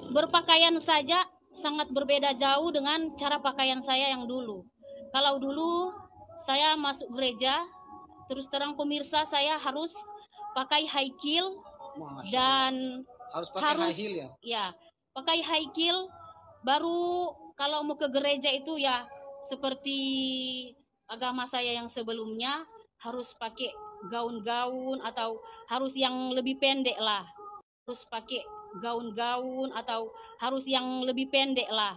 Berpakaian saja sangat berbeda jauh dengan cara pakaian saya yang dulu. Kalau dulu saya masuk gereja, terus terang pemirsa, saya harus pakai high heel dan harus pakai high heel ya? Ya, pakai high heel. Baru kalau mau ke gereja itu ya seperti agama saya yang sebelumnya, harus pakai gaun-gaun atau harus yang lebih pendek lah. Harus pakai gaun-gaun atau harus yang lebih pendek lah.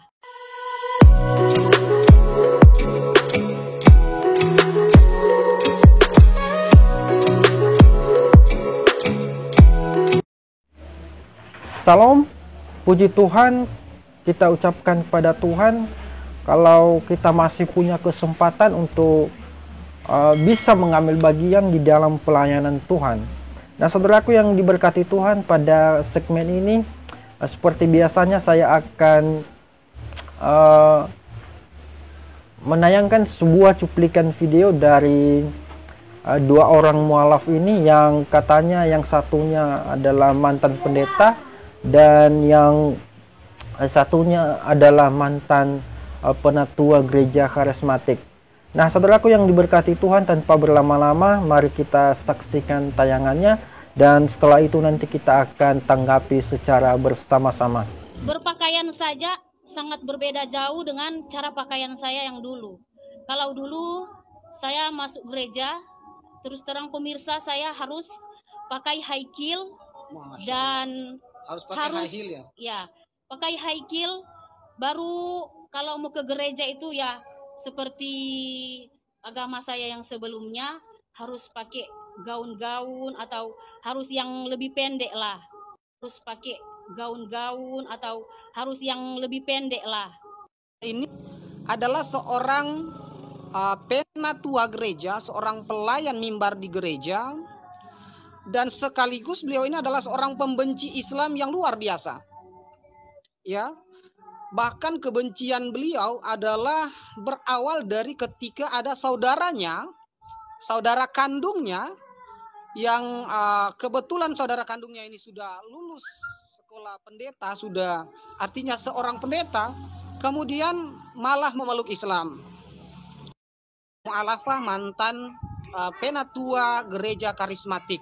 Salam, puji Tuhan, kita ucapkan pada Tuhan kalau kita masih punya kesempatan untuk bisa mengambil bagian di dalam pelayanan Tuhan. Nah, saudaraku yang diberkati Tuhan, pada segmen ini seperti biasanya saya akan menayangkan sebuah cuplikan video dari dua orang mualaf ini, yang katanya yang satunya adalah mantan pendeta dan yang satunya adalah mantan penatua gereja karismatik. Nah, saudaraku yang diberkati Tuhan, tanpa berlama-lama mari kita saksikan tayangannya, dan setelah itu nanti kita akan tanggapi secara bersama-sama. Berpakaian saja sangat berbeda jauh dengan cara pakaian saya yang dulu. Kalau dulu saya masuk gereja, terus terang pemirsa, saya harus pakai high heel dan harus pakai high heel ya? Ya, pakai high heel. Baru kalau mau ke gereja itu ya seperti agama saya yang sebelumnya, harus pakai gaun-gaun atau harus yang lebih pendek lah. Harus pakai gaun-gaun atau harus yang lebih pendek lah. Ini adalah seorang penatua gereja, seorang pelayan mimbar di gereja, dan sekaligus beliau ini adalah seorang pembenci Islam yang luar biasa. Ya, bahkan kebencian beliau adalah berawal dari ketika ada saudaranya, saudara kandungnya, yang kebetulan saudara kandungnya ini sudah lulus sekolah pendeta, sudah artinya seorang pendeta, kemudian malah memeluk Islam. Mu'alafah mantan penatua gereja karismatik.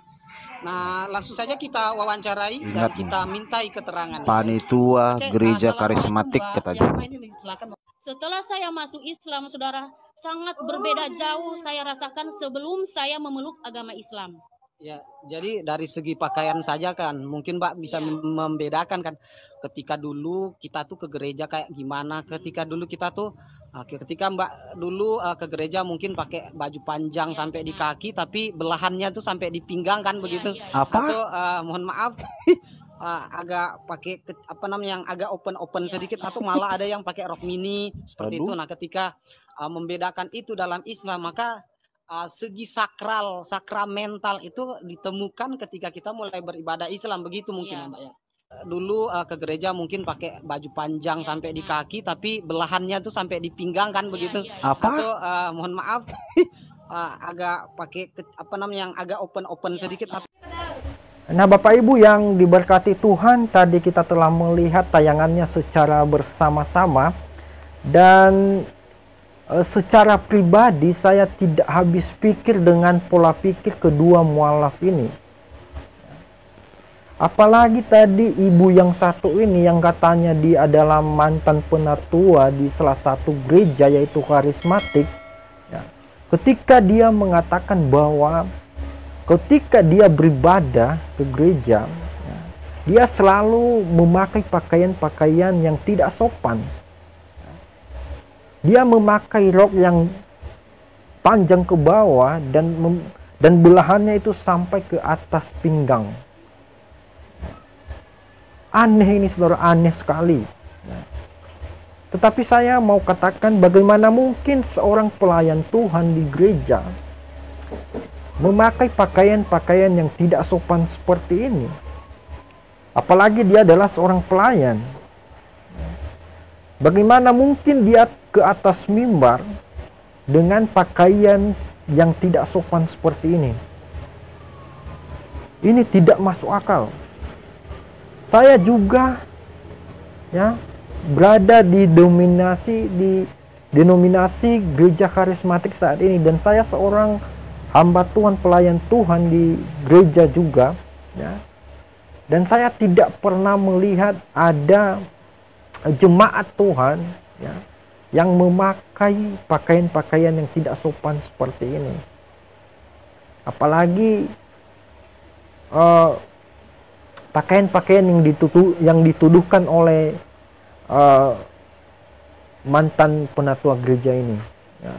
Nah, langsung saja kita wawancarai dan kita mintai keterangan. Panitua gereja karismatik katanya. Setelah saya masuk Islam, saudara, sangat berbeda jauh saya rasakan sebelum saya memeluk agama Islam. Ya, jadi dari segi pakaian saja kan, mungkin Mbak bisa membedakan kan, ketika dulu kita tuh ke gereja kayak gimana, ketika dulu kita tuh, ketika Mbak dulu ke gereja mungkin pakai baju panjang sampai di kaki, tapi belahannya tuh sampai di pinggang kan, begitu. Apa? Atau mohon maaf, agak pakai apa namanya, yang agak open sedikit, atau malah ada yang pakai rok mini seperti itu. Nah, ketika membedakan itu dalam Islam, maka segi sakramental itu ditemukan ketika kita mulai beribadah Islam, begitu mungkin ya Mbak ya. Dulu ke gereja mungkin pakai baju panjang sampai di kaki, tapi belahannya tuh sampai di pinggang kan, begitu. Apa? Atau mohon maaf, agak pakai apa namanya, yang agak open sedikit. Nah, Bapak Ibu yang diberkati Tuhan, tadi kita telah melihat tayangannya secara bersama-sama, dan secara pribadi saya tidak habis pikir dengan pola pikir kedua mualaf ini. Apalagi tadi ibu yang satu ini yang katanya dia adalah mantan penatua di salah satu gereja yaitu karismatik. Ya, ketika dia mengatakan bahwa ketika dia beribadah ke gereja, ya, dia selalu memakai pakaian-pakaian yang tidak sopan. Dia memakai rok yang panjang ke bawah dan belahannya itu sampai ke atas pinggang. Aneh ini, saudara, aneh sekali. Tetapi saya mau katakan, bagaimana mungkin seorang pelayan Tuhan di gereja memakai pakaian-pakaian yang tidak sopan seperti ini? Apalagi dia adalah seorang pelayan. Bagaimana mungkin dia ke atas mimbar dengan pakaian yang tidak sopan seperti ini? Ini tidak masuk akal. Saya juga ya, berada di denominasi gereja karismatik saat ini, dan saya seorang hamba Tuhan, pelayan Tuhan di gereja juga, ya. Dan saya tidak pernah melihat ada jemaat Tuhan, ya, yang memakai pakaian-pakaian yang tidak sopan seperti ini. Apalagi pakaian-pakaian yang dituduhkan oleh mantan penatua gereja ini, ya.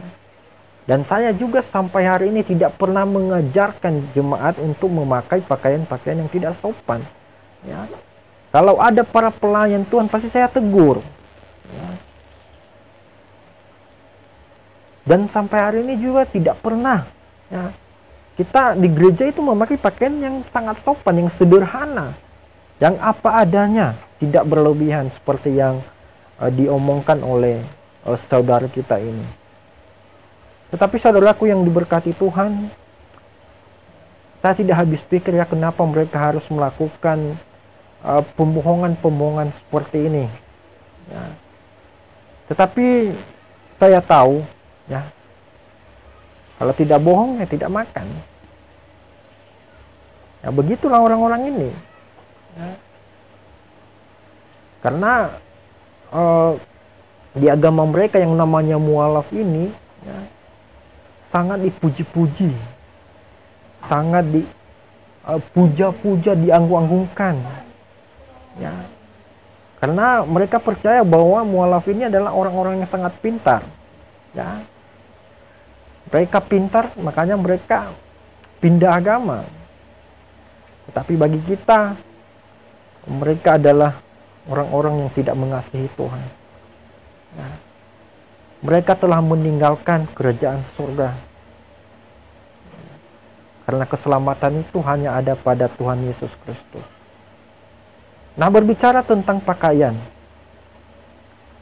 Dan saya juga sampai hari ini tidak pernah mengajarkan jemaat untuk memakai pakaian-pakaian yang tidak sopan, ya. Kalau ada para pelayan Tuhan pasti saya tegur, ya. Dan sampai hari ini juga tidak pernah, ya, kita di gereja itu memakai pakaian yang sangat sopan, yang sederhana, yang apa adanya, tidak berlebihan seperti yang diomongkan oleh saudara kita ini. Tetapi saudaraku yang diberkati Tuhan, saya tidak habis pikir ya kenapa mereka harus melakukan pembohongan-pembohongan seperti ini, ya. Tetapi saya tahu, ya, kalau tidak bohong ya tidak makan. Ya begitulah orang-orang ini, ya. Karena di agama mereka yang namanya mualaf ini, ya, sangat dipuji-puji, sangat dipuja-puja, dianggung-anggungkan, ya. Karena mereka percaya bahwa mualaf ini adalah orang-orang yang sangat pintar, ya. Mereka pintar, makanya mereka pindah agama. Tetapi bagi kita, mereka adalah orang-orang yang tidak mengasihi Tuhan, ya. Mereka telah meninggalkan kerajaan surga, karena keselamatan itu hanya ada pada Tuhan Yesus Kristus. Nah, berbicara tentang pakaian,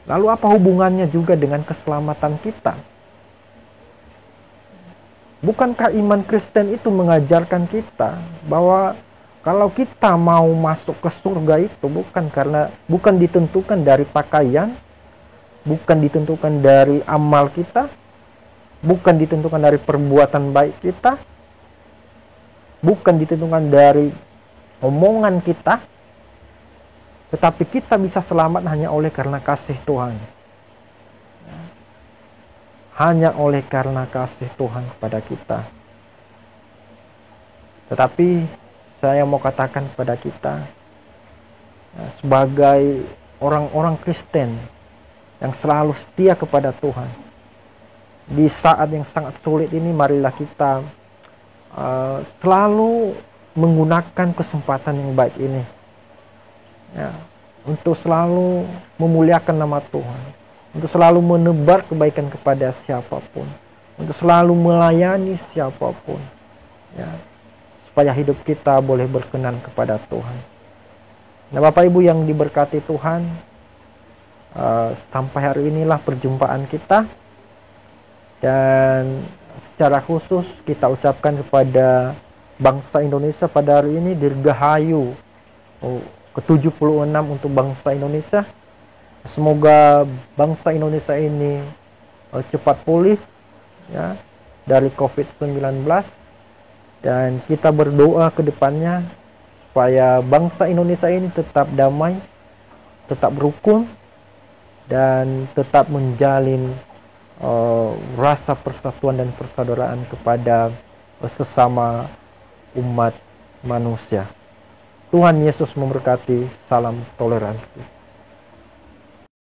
lalu apa hubungannya juga dengan keselamatan kita? Bukankah iman Kristen itu mengajarkan kita bahwa kalau kita mau masuk ke surga itu bukan ditentukan dari pakaian, bukan ditentukan dari amal kita, bukan ditentukan dari perbuatan baik kita, bukan ditentukan dari omongan kita, tetapi kita bisa selamat hanya oleh karena kasih Tuhan. Hanya oleh karena kasih Tuhan kepada kita. Tetapi saya mau katakan kepada kita, sebagai orang-orang Kristen yang selalu setia kepada Tuhan, di saat yang sangat sulit ini, marilah kita selalu menggunakan kesempatan yang baik ini, ya, untuk selalu memuliakan nama Tuhan, untuk selalu menebar kebaikan kepada siapapun, untuk selalu melayani siapapun, ya, supaya hidup kita boleh berkenan kepada Tuhan. Nah, Bapak Ibu yang diberkati Tuhan, sampai hari inilah perjumpaan kita, dan secara khusus kita ucapkan kepada bangsa Indonesia pada hari ini Dirgahayu ke-76 untuk bangsa Indonesia. Semoga bangsa Indonesia ini cepat pulih, ya, dari COVID-19, dan kita berdoa ke depannya supaya bangsa Indonesia ini tetap damai, tetap rukun, dan tetap menjalin rasa persatuan dan persaudaraan kepada sesama umat manusia. Tuhan Yesus memberkati. Salam toleransi.